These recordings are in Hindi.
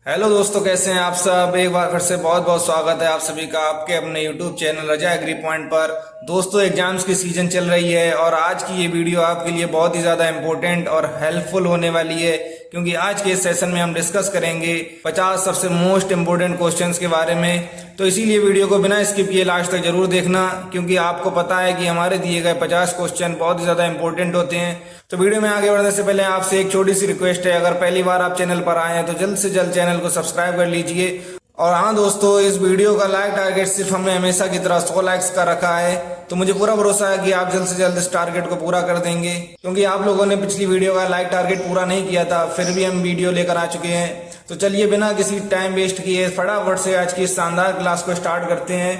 हेलो दोस्तों, कैसे हैं आप सब। एक बार फिर से बहुत बहुत स्वागत है आप सभी का आपके अपने यूट्यूब चैनल रजा एग्री पॉइंट पर। दोस्तों, एग्जाम्स की सीजन चल रही है और आज की ये वीडियो आपके लिए बहुत ही ज़्यादा इंपॉर्टेंट और हेल्पफुल होने वाली है, क्योंकि आज के इस सेशन में हम डिस्कस करेंगे 50 सबसे मोस्ट इंपोर्टेंट क्वेश्चंस के बारे में। तो इसीलिए वीडियो को बिना स्किप किए लास्ट तक जरूर देखना, क्योंकि आपको पता है कि हमारे दिए गए 50 क्वेश्चन बहुत ही ज़्यादा इंपॉर्टेंट होते हैं। तो वीडियो में आगे बढ़ने से पहले आपसे एक छोटी सी रिक्वेस्ट है, अगर पहली बार आप चैनल पर आए हैं तो जल्द से जल्द चैनल को सब्सक्राइब कर लीजिए। और हाँ दोस्तों, इस वीडियो का लाइक टारगेट सिर्फ हमने हमेशा की तरह 100 लाइक्स का रखा है, तो मुझे पूरा भरोसा है कि आप जल्द से जल्द इस टारगेट को पूरा कर देंगे, क्योंकि आप लोगों ने पिछली वीडियो का लाइक टारगेट पूरा नहीं किया था, फिर भी हम वीडियो लेकर आ चुके हैं। तो चलिए बिना किसी टाइम वेस्ट किए फटाफट से आज की शानदार क्लास को स्टार्ट करते हैं।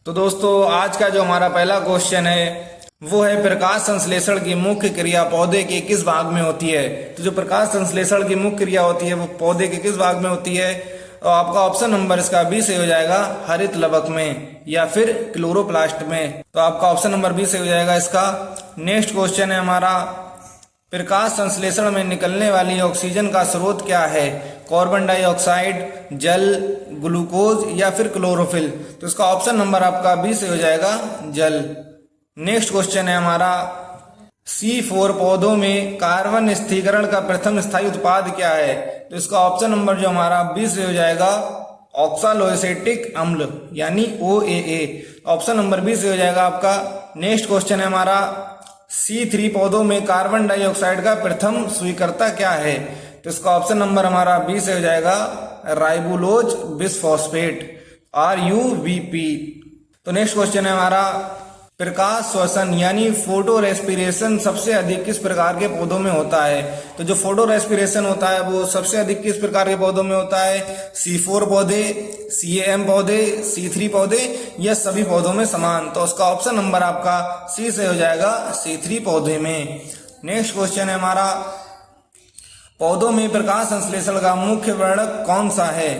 तो दोस्तों, आज का जो हमारा पहला क्वेश्चन है वो है, प्रकाश संश्लेषण की मुख्य क्रिया पौधे के किस भाग में होती है। तो जो प्रकाश संश्लेषण की मुख्य क्रिया होती है वो पौधे के किस भाग में होती है, और आपका ऑप्शन नंबर इसका बी से हो जाएगा, हरित लवक में या फिर क्लोरोप्लास्ट में। तो आपका ऑप्शन नंबर बी से हो जाएगा इसका। नेक्स्ट क्वेश्चन है हमारा, प्रकाश संश्लेषण में निकलने वाली ऑक्सीजन का स्रोत क्या है। कार्बन डाइऑक्साइड, जल, ग्लूकोज या फिर क्लोरोफिल। तो इसका ऑप्शन नंबर आपका बी से हो जाएगा, जल। नेक्स्ट क्वेश्चन है हमारा, C4 पौधों में कार्बन स्थिरीकरण का प्रथम स्थायी उत्पाद क्या है। तो इसका ऑप्शन नंबर जो हमारा बी से हो जाएगा, ऑक्सालोएसेटिक अम्ल यानी OAA। ऑप्शन नंबर बी से हो जाएगा आपका। नेक्स्ट क्वेश्चन है हमारा, C3 पौधों में कार्बन डाइऑक्साइड का प्रथम स्वीकर्ता क्या है। तो इसका ऑप्शन नंबर हमारा बी से हो जाएगा, राइबुलोज बिसफॉस्फेट RUBP। तो नेक्स्ट क्वेश्चन है हमारा, प्रकाश श्वसन यानी फोटो रेस्पिरेशन सबसे अधिक किस प्रकार के पौधों में होता है। तो जो फोटो रेस्पिरेशन होता है वो सबसे अधिक किस प्रकार के पौधों में होता है। C4 पौधे, CAM पौधे, C3 पौधे या सभी पौधों में समान। तो उसका ऑप्शन नंबर आपका सी से हो जाएगा, C3 पौधे में। नेक्स्ट क्वेश्चन है हमारा, पौधों में प्रकाश संश्लेषण का मुख्य वर्णक कौन सा है।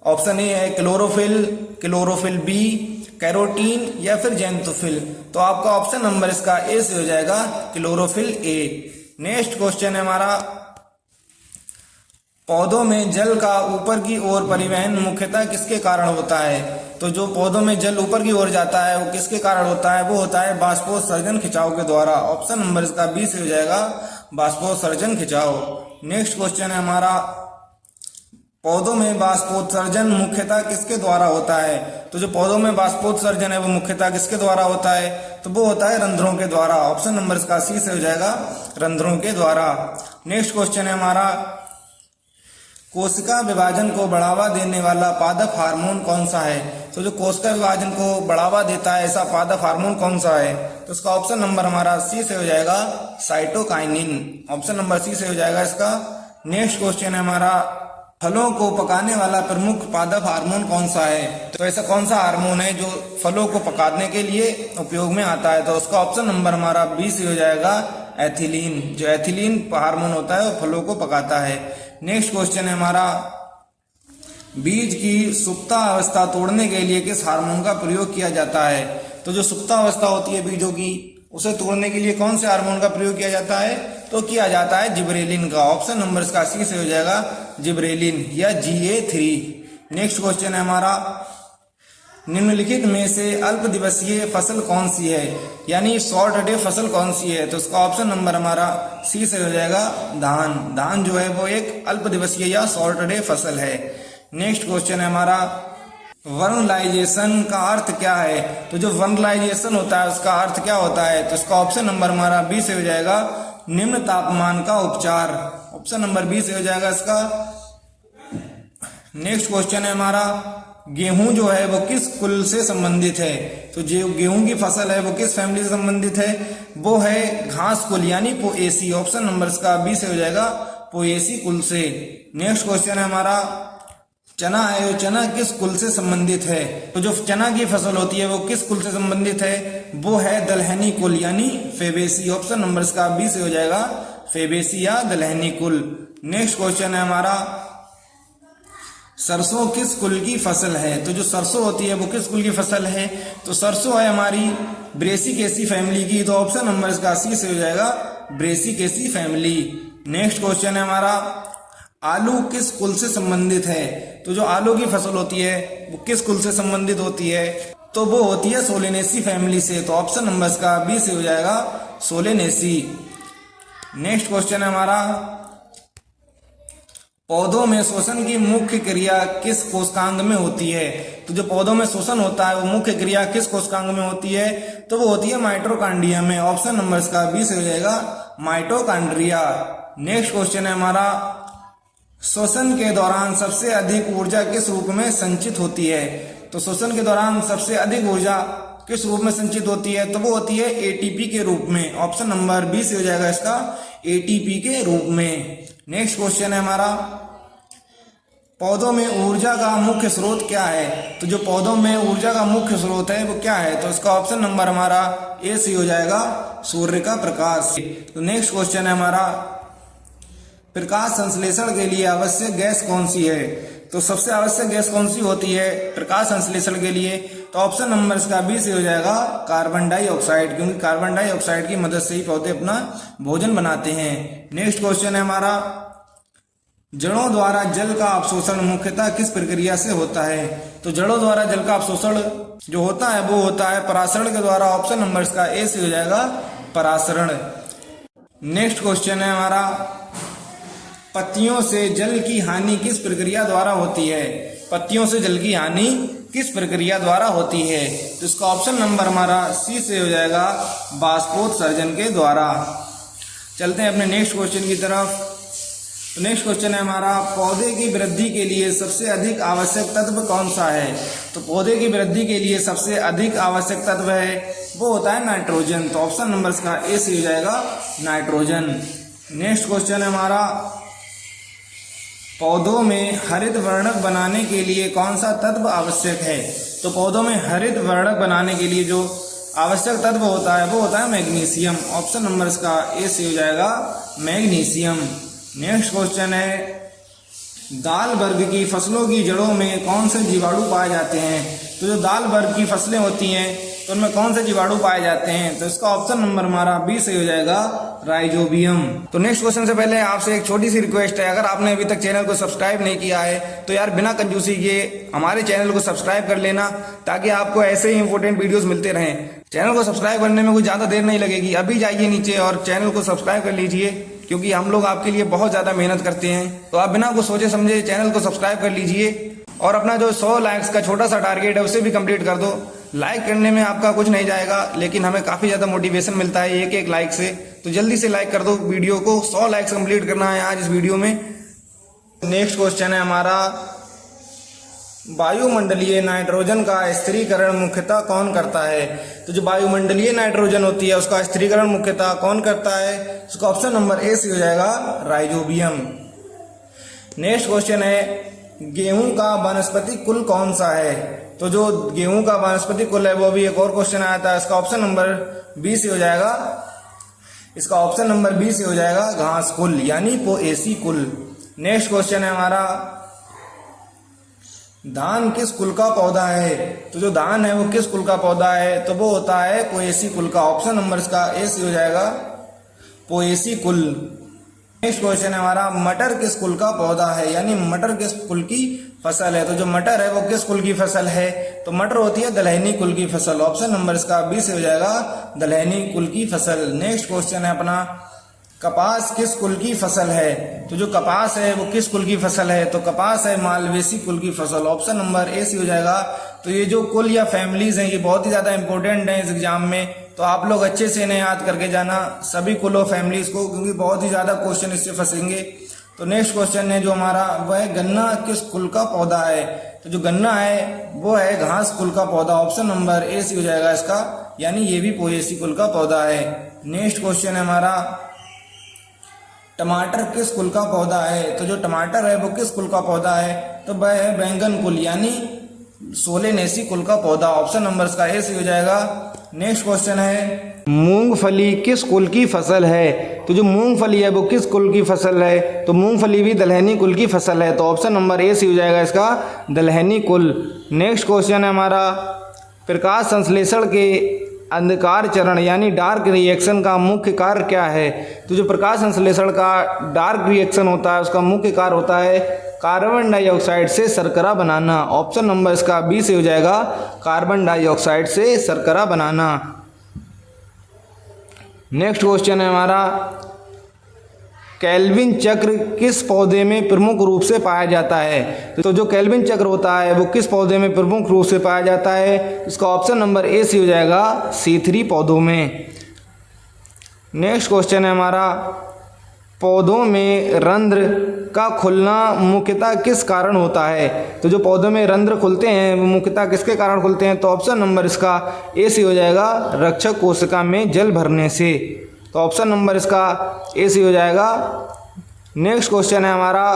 ऑप्शन ए है क्लोरोफिल, क्लोरोफिल बी, कैरोटीन या फिर जेंथोफिल। तो आपका ऑप्शन नंबर इसका ए से हो जाएगा, क्लोरोफिल ए। नेक्स्ट क्वेश्चन है हमारा, पौधों में जल का ऊपर की ओर परिवहन मुख्यतः किसके कारण होता है। तो जो पौधों में जल ऊपर की ओर जाता है वो किसके कारण होता है, वो होता है बाष्पोत्सर्जन खिंचाव के द्वारा। ऑप्शन नंबर इसका बी से हो जाएगा, बाष्पोत्सर्जन खिंचाव। नेक्स्ट क्वेश्चन है हमारा, पौधों में बाष्पोत्सर्जन मुख्यतः किसके द्वारा होता है। तो जो पौधों में बाष्पोत्सर्जन है वो मुख्यतः किसके द्वारा होता है, तो वो होता है रंध्रों के द्वारा। ऑप्शन नंबर इसका सी से हो जाएगा, रंध्रों के द्वारा। नेक्स्ट क्वेश्चन है हमारा, कोशिका विभाजन को बढ़ावा देने वाला पादप हार्मोन कौन सा है। तो जो कोशिका विभाजन को बढ़ावा देता है ऐसा पादप हार्मोन कौन सा है। तो इसका ऑप्शन नंबर हमारा सी से हो जाएगा, साइटोकाइनिन। ऑप्शन नंबर सी से हो जाएगा इसका। नेक्स्ट क्वेश्चन है हमारा, फलों को पकाने वाला प्रमुख पादप हार्मोन कौन सा है। तो ऐसा कौन सा हार्मोन है जो फलों को पकाने के लिए उपयोग में आता है। तो उसका ऑप्शन नंबर हमारा बी से हो जाएगा, एथिलीन। जो एथिलीन हार्मोन होता है वो फलों को पकाता है। नेक्स्ट क्वेश्चन है हमारा, बीज की सुप्ता अवस्था तोड़ने के लिए किस हार्मोन का प्रयोग किया जाता है। तो जो सुप्ता अवस्था होती है बीजों की, उसे तोड़ने के लिए कौन से हार्मोन का प्रयोग किया जाता है, तो किया जाता है जिब्रेलिन का। ऑप्शन नंबर इसका सी से हो जाएगा, जिब्रेलिन या GA3। नेक्स्ट क्वेश्चन है हमारा, निम्नलिखित में से अल्प दिवसीय फसल कौन सी है, यानी शॉर्ट डे फसल कौन सी है। तो उसका ऑप्शन नंबर हमारा सी से हो जाएगा, धान। धान जो है वो एक अल्प दिवसीय या शॉर्ट डे फसल है। नेक्स्ट क्वेश्चन है हमारा, वर्नलाइजेशन का अर्थ क्या है। तो जो वर्नलाइजेशन होता है उसका अर्थ क्या होता है। तो इसका ऑप्शन नंबर हमारा बी से हो जाएगा, निम्न तापमान का उपचार। ऑप्शन नंबर बी से हो जाएगा इसका। नेक्स्ट क्वेश्चन है हमारा, गेहूं जो है वो किस कुल से संबंधित है। तो जो गेहूं की फसल है वो किस फैमिली से संबंधित है, वो है घास कुल यानी पोएसी। ऑप्शन नंबर इसका बी से हो जाएगा, पोएसी कुल से। नेक्स्ट क्वेश्चन है हमारा, चना है, चना किस कुल से संबंधित है। तो जो चना की फसल होती है वो किस कुल से संबंधित है, वो है दलहनी कुल यानी फेबेसी। ऑप्शन नंबर इसका बी से हो जाएगा, फेबेसी या दलहनी कुल। नेक्स्ट क्वेश्चन है हमारा, सरसों किस कुल की फसल है। तो जो सरसों होती है वो किस कुल की फसल है, तो सरसों है हमारी ब्रेसिकेसी फैमिली की। तो ऑप्शन नंबर इसका सी से हो जाएगा, ब्रेसिकेसी फैमिली। नेक्स्ट क्वेश्चन है हमारा, आलू किस कुल से संबंधित है? तो जो आलू की फसल होती है वो किस कुल से संबंधित होती है? तो वो होती है सोलेनेसी फैमिली से। तो ऑप्शन नंबर इसका बी से हो जाएगा सोलेनेसी। नेक्स्ट क्वेश्चन है हमारा, पौधों में श्वसन की मुख्य क्रिया किस कोशिकांग में होती है? तो जो पौधों में श्वसन होता है वो मुख्य क्रिया किस कोशिकांग में होती है? तो वो होती है माइटोकॉन्ड्रिया में। ऑप्शन नंबर इसका बी से हो जाएगा माइटोकॉन्ड्रिया। नेक्स्ट क्वेश्चन है हमारा, श्वसन के दौरान सबसे अधिक ऊर्जा किस रूप में संचित होती है? तो श्वसन के दौरान सबसे अधिक ऊर्जा किस रूप में संचित होती है? तो वो होती है एटीपी के रूप में। ऑप्शन नंबर बी से हो जाएगा इसका एटीपी के रूप में। नेक्स्ट क्वेश्चन है हमारा, पौधों में ऊर्जा का मुख्य स्रोत क्या है? तो जो पौधों में ऊर्जा का मुख्य स्रोत है वो क्या है? तो इसका ऑप्शन नंबर हमारा ए से हो जाएगा सूर्य का प्रकाश। तो नेक्स्ट क्वेश्चन है हमारा, प्रकाश संश्लेषण के लिए आवश्यक गैस कौन सी है? तो सबसे आवश्यक गैस कौन सी होती है प्रकाश संश्लेषण के लिए? तो ऑप्शन नंबर इसका बी से हो जाएगा कार्बन डाइऑक्साइड, क्योंकि कार्बन डाइऑक्साइड की मदद से ही पौधे अपना भोजन बनाते हैं। नेक्स्ट क्वेश्चन है हमारा, जड़ों द्वारा जल का अवशोषण मुख्यतः किस प्रक्रिया से होता है? तो जड़ों द्वारा जल का अवशोषण जो होता है वो होता है परासरण के द्वारा। ऑप्शन नंबर इसका ए से हो जाएगा परासरण। नेक्स्ट क्वेश्चन है हमारा, पत्तियों से जल की हानि किस प्रक्रिया द्वारा होती है? पत्तियों से जल की हानि किस प्रक्रिया द्वारा होती है? तो इसका ऑप्शन नंबर हमारा सी से हो जाएगा बाष्पोत्सर्जन के द्वारा। चलते हैं अपने नेक्स्ट क्वेश्चन की तरफ। तो नेक्स्ट क्वेश्चन है हमारा, पौधे की वृद्धि के लिए सबसे अधिक आवश्यक तत्व कौन सा है? तो पौधे की वृद्धि के लिए सबसे अधिक आवश्यक तत्व है वो होता है नाइट्रोजन। तो ऑप्शन नंबर इसका ए से हो जाएगा नाइट्रोजन। नेक्स्ट क्वेश्चन है हमारा, पौधों में हरित वर्णक बनाने के लिए कौन सा तत्व आवश्यक है? तो पौधों में हरित वर्णक बनाने के लिए जो आवश्यक तत्व होता है वो होता है मैग्नीशियम। ऑप्शन नंबर इसका ए से हो जाएगा मैग्नीशियम। नेक्स्ट क्वेश्चन है, दाल वर्ग की फसलों की जड़ों में कौन से जीवाणु पाए जाते हैं? तो जो दाल वर्ग की फसलें होती हैं तो उनमें कौन से जीवाणु पाए जाते हैं? तो इसका ऑप्शन नंबर हमारा बी से हो जाएगा राइजोबियम। तो नेक्स्ट क्वेश्चन से पहले आपसे एक छोटी सी रिक्वेस्ट है, अगर आपने अभी तक चैनल को सब्सक्राइब नहीं किया है तो यार बिना कंजूसी किए हमारे चैनल को सब्सक्राइब कर लेना, ताकि आपको ऐसे ही इंपॉर्टेंट वीडियोस मिलते रहें। चैनल को सब्सक्राइब करने में कोई ज़्यादा देर नहीं लगेगी, अभी जाइए नीचे और चैनल को सब्सक्राइब कर लीजिए, क्योंकि हम लोग आपके लिए बहुत ज़्यादा मेहनत करते हैं। तो आप बिना कुछ सोचे समझे चैनल को सब्सक्राइब कर लीजिए और अपना जो 100 लाइक्स का छोटा सा टारगेट है उसे भी कंप्लीट कर दो। लाइक करने में आपका कुछ नहीं जाएगा, लेकिन हमें काफ़ी ज़्यादा मोटिवेशन मिलता है एक एक लाइक से। तो जल्दी से लाइक कर दो वीडियो को, 100 लाइक्स कंप्लीट करना है आज इस वीडियो में। नेक्स्ट क्वेश्चन है हमारा, वायुमंडलीय नाइट्रोजन का स्थिरीकरण मुख्यतः कौन करता है? तो जो वायुमंडलीय नाइट्रोजन होती है उसका स्थिरीकरण मुख्यतः कौन करता है? उसका ऑप्शन नंबर ए से हो जाएगा राइजोबियम। नेक्स्ट क्वेश्चन है, गेहूं का वानस्पतिक कुल कौन सा है? तो जो गेहूं का वानस्पतिक कुल है वो भी एक और क्वेश्चन आया था, इसका ऑप्शन नंबर बी से हो जाएगा, इसका ऑप्शन नंबर बी से हो जाएगा घास कुल यानी पोएसी कुल। नेक्स्ट क्वेश्चन है हमारा, धान किस कुल का पौधा है? तो जो धान है वो किस कुल का पौधा है? तो वो होता है पोएसी कुल का। ऑप्शन नंबर इसका ए से हो जाएगा पोएसी कुल। नेक्स्ट क्वेश्चन है हमारा, मटर किस कुल का पौधा है यानी मटर किस कुल की फसल है? तो जो मटर है वो किस कुल की फसल है? तो मटर होती है दलहनी कुल की फसल। ऑप्शन नंबर इसका बी से हो जाएगा दलहनी कुल की फसल। नेक्स्ट क्वेश्चन है अपना, कपास किस कुल की फसल है? तो जो कपास है वो किस कुल की फसल है? तो कपास है मालवेसी कुल की फसल। ऑप्शन नंबर ए से हो जाएगा। तो ये जो कुल या फैमिलीज हैं ये बहुत ही ज़्यादा इंपॉर्टेंट हैं इस एग्जाम में, तो आप लोग अच्छे से इन्हें याद करके जाना सभी कुल और फैमिलीज को, क्योंकि बहुत ही ज़्यादा क्वेश्चन इससे फंसेंगे। तो नेक्स्ट क्वेश्चन है जो हमारा वह गन्ना किस कुल का पौधा है? तो जो गन्ना है वो है घास कुल का पौधा। ऑप्शन नंबर ए से हो जाएगा इसका, यानी ये भी पोएसी कुल का पौधा है। नेक्स्ट क्वेश्चन है हमारा, टमाटर किस कुल का पौधा है? तो जो टमाटर है वो किस कुल का पौधा है? तो वह है बैंगन कुल यानी सोलेनेसी कुल का पौधा। ऑप्शन नंबर इसका ए से हो जाएगा। नेक्स्ट क्वेश्चन है, मूंगफली किस कुल की फसल है? तो जो मूंगफली है वो किस कुल की फसल है? तो मूंगफली भी दलहनी कुल की फसल है। तो ऑप्शन नंबर ए से हो जाएगा इसका दलहनी कुल। नेक्स्ट क्वेश्चन है हमारा, प्रकाश संश्लेषण के अंधकार चरण यानी डार्क रिएक्शन का मुख्य कार्य क्या है? तो जो प्रकाश संश्लेषण का डार्क रिएक्शन होता है उसका मुख्य कार्य होता है कार्बन डाइऑक्साइड से शर्करा बनाना। ऑप्शन नंबर इसका बी से हो जाएगा, कार्बन डाइऑक्साइड से शर्करा बनाना। नेक्स्ट क्वेश्चन है हमारा, केल्विन चक्र किस पौधे में प्रमुख रूप से पाया जाता है? तो जो केल्विन चक्र होता है वो किस पौधे में प्रमुख रूप से पाया जाता है? इसका ऑप्शन नंबर ए से हो जाएगा, C3 पौधों में। नेक्स्ट क्वेश्चन है हमारा, पौधों में रंध्र का खुलना मुख्यतः किस कारण होता है? तो जो पौधों में रंध्र खुलते हैं वो मुख्यतः किसके कारण खुलते हैं? तो ऑप्शन नंबर इसका ए से हो जाएगा, रक्षक कोशिका में जल भरने से। तो ऑप्शन नंबर इसका ए से हो जाएगा। नेक्स्ट क्वेश्चन है हमारा,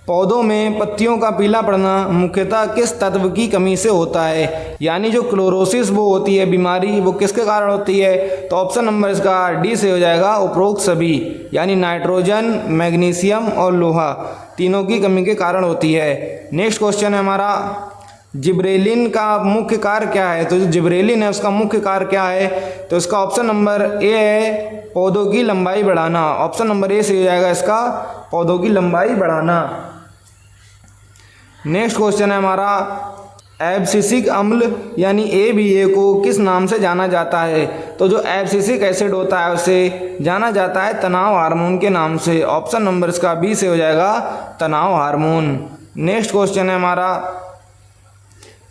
पौधों में पत्तियों का पीला पड़ना मुख्यतः किस तत्व की कमी से होता है? यानी जो क्लोरोसिस वो होती है बीमारी, वो किसके कारण होती है? तो ऑप्शन नंबर इसका डी से हो जाएगा, उपरोक्त सभी, यानी नाइट्रोजन, मैग्नीशियम और लोहा तीनों की कमी के कारण होती है। नेक्स्ट क्वेश्चन है हमारा, जिब्रेलिन का मुख्य कार्य क्या है? तो जो जिब्रेलिन है उसका मुख्य कार्य क्या है? तो इसका ऑप्शन नंबर ए है, पौधों की लंबाई बढ़ाना। ऑप्शन नंबर ए से हो जाएगा इसका, पौधों की लंबाई बढ़ाना। नेक्स्ट क्वेश्चन है हमारा, एब्सिसिक अम्ल यानी ABA को किस नाम से जाना जाता है? तो जो एब्सिसिक एसिड होता है उसे जाना जाता है तनाव हार्मोन के नाम से। ऑप्शन नंबर इसका बी से हो जाएगा, तनाव हार्मोन। नेक्स्ट क्वेश्चन है हमारा,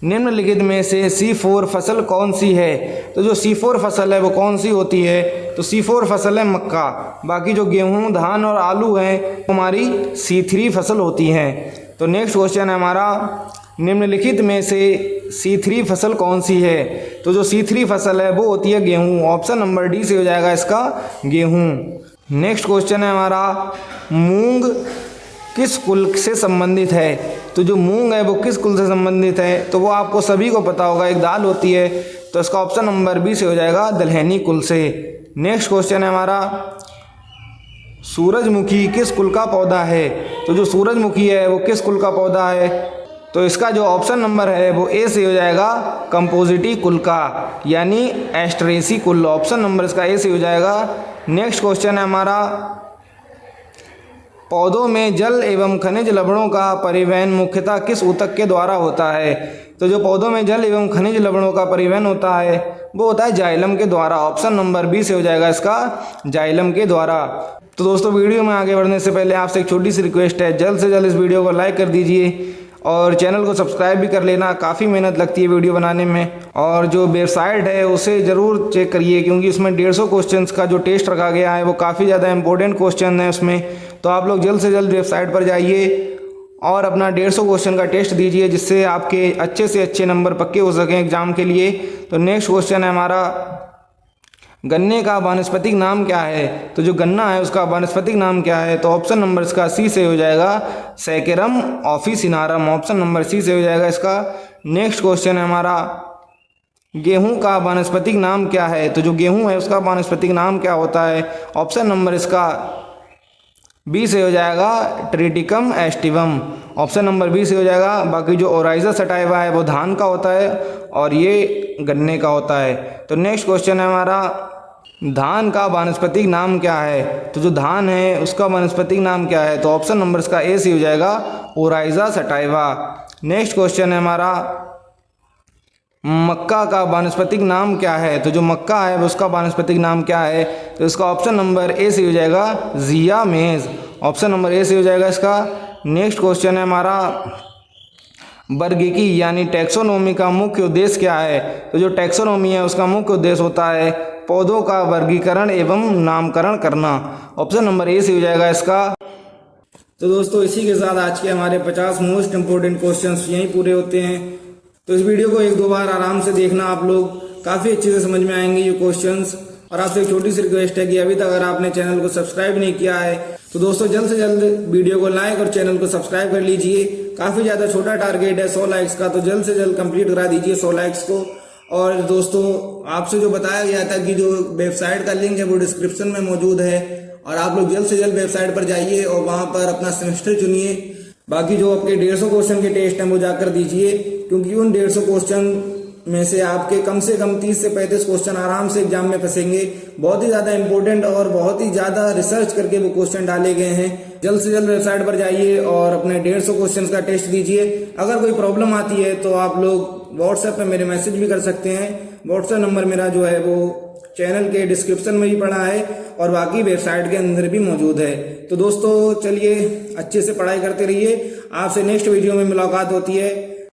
निम्नलिखित में से C4 फसल कौन सी है? तो जो C4 फसल है वो कौन सी होती है? तो C4 फसल है मक्का। बाकी जो गेहूं, धान और आलू हैं हमारी C3 फसल होती हैं। तो नेक्स्ट क्वेश्चन है हमारा, निम्नलिखित में से C3 फसल कौन सी है? तो जो C3 फसल है वो होती है गेहूं। ऑप्शन नंबर डी से हो जाएगा इसका, गेहूं। नेक्स्ट क्वेश्चन है हमारा, मूंग किस कुल से संबंधित है? तो जो मूंग है वो किस कुल से संबंधित है? तो वो आपको सभी को पता होगा, एक दाल होती है। तो इसका ऑप्शन नंबर बी से हो जाएगा, दलहनी कुल से। नेक्स्ट क्वेश्चन है हमारा, सूरजमुखी किस कुल का पौधा है? तो जो सूरजमुखी है वो किस कुल का पौधा है? तो इसका जो ऑप्शन नंबर है वो ए से हो जाएगा, कंपोजिटी कुल का, यानी एस्ट्रेसी कुल। ऑप्शन नंबर इसका ए से हो जाएगा। नेक्स्ट क्वेश्चन है हमारा, पौधों में जल एवं खनिज लवणों का परिवहन मुख्यतः किस ऊतक के द्वारा होता है? तो जो पौधों में जल एवं खनिज लवणों का परिवहन होता है वो होता है जाइलम के द्वारा। ऑप्शन नंबर बी से हो जाएगा इसका, जाइलम के द्वारा। तो दोस्तों, वीडियो में आगे बढ़ने से पहले आपसे एक छोटी सी रिक्वेस्ट है, जल्द से जल्द इस वीडियो को लाइक कर दीजिए और चैनल को सब्सक्राइब भी कर लेना। काफ़ी मेहनत लगती है वीडियो बनाने में। और जो वेबसाइट है उसे ज़रूर चेक करिए, क्योंकि उसमें 150 क्वेश्चंस का जो टेस्ट रखा गया है वो काफ़ी ज़्यादा इंपॉर्टेंट क्वेश्चन है उसमें। तो आप लोग जल्द से जल्द वेबसाइट पर जाइए और अपना 150 क्वेश्चन का टेस्ट दीजिए, जिससे आपके अच्छे से अच्छे नंबर पक्के हो सकें एग्जाम के लिए। तो नेक्स्ट क्वेश्चन है हमारा, गन्ने का वानस्पतिक नाम क्या है? तो जो गन्ना है उसका वानस्पतिक नाम क्या है? तो ऑप्शन नंबर इसका सी से हो जाएगा, सैकेरम ऑफिसिनारम। ऑप्शन नंबर सी से हो जाएगा इसका। नेक्स्ट क्वेश्चन है हमारा, गेहूं का वानस्पतिक नाम क्या है? तो जो गेहूं है उसका वानस्पतिक नाम क्या होता है? ऑप्शन नंबर इसका बी से हो जाएगा, Triticum aestivum. Option number B से हो जाएगा। बाकी जो ओराइजा सटाइवा है वो धान का होता है और ये गन्ने का होता है। तो नेक्स्ट क्वेश्चन है हमारा, धान का वानस्पतिक नाम क्या है? तो जो धान है उसका वानस्पतिक नाम क्या है? तो ऑप्शन नंबर इसका ए से हो जाएगा, ओराइजा सटाइवा। नेक्स्ट क्वेश्चन है हमारा, मक्का का वानस्पतिक नाम क्या है? तो जो मक्का है उसका वानस्पतिक नाम क्या है? तो इसका ऑप्शन नंबर ए से हो जाएगा, जिया मेज। ऑप्शन नंबर ए से हो जाएगा इसका। नेक्स्ट क्वेश्चन है हमारा, वर्गीकी यानी टैक्सोनॉमी का मुख्य उद्देश्य क्या है? तो जो टैक्सोनॉमी है उसका मुख्य उद्देश्य होता है पौधों का वर्गीकरण एवं नामकरण करना। ऑप्शन नंबर ए से हो जाएगा इसका। तो दोस्तों, इसी के साथ आज के हमारे 50 मोस्ट इंपोर्टेंट क्वेश्चंस यहीं पूरे होते हैं। तो इस वीडियो को 1-2 बार आराम से देखना, आप लोग काफ़ी अच्छे से समझ में आएंगे ये क्वेश्चंस। और आपसे एक छोटी सी रिक्वेस्ट है कि अभी तक अगर आपने चैनल को सब्सक्राइब नहीं किया है तो दोस्तों जल्द से जल्द वीडियो को लाइक और चैनल को सब्सक्राइब कर लीजिए। काफ़ी ज़्यादा छोटा टारगेट है 100 लाइक्स का, तो जल्द से जल्द कंप्लीट करा दीजिए 100 लाइक्स को। और दोस्तों, आपसे जो बताया गया था कि जो वेबसाइट का लिंक है वो डिस्क्रिप्शन में मौजूद है, और आप लोग जल्द से जल्द वेबसाइट पर जाइए और वहाँ पर अपना सेमेस्टर चुनिए। बाकी जो आपके 150 क्वेश्चन के टेस्ट हैं वो जाकर दीजिए, क्योंकि उन 150 क्वेश्चन में से आपके कम से कम 30 से 35 क्वेश्चन आराम से एग्जाम में फंसेंगे। बहुत ही ज्यादा इंपॉर्टेंट और बहुत ही ज्यादा रिसर्च करके वो क्वेश्चन डाले गए हैं। जल्द से जल्द वेबसाइट पर जाइए और अपने 150 क्वेश्चन का टेस्ट दीजिए। अगर कोई प्रॉब्लम आती है तो आप लोग व्हाट्सएप पे मेरे मैसेज भी कर सकते हैं। व्हाट्सएप नंबर मेरा जो है वो चैनल के डिस्क्रिप्शन में ही पड़ा है और बाकी वेबसाइट के अंदर भी मौजूद है। तो दोस्तों चलिए अच्छे से पढ़ाई करते रहिए। आपसे नेक्स्ट वीडियो में मुलाकात होती है।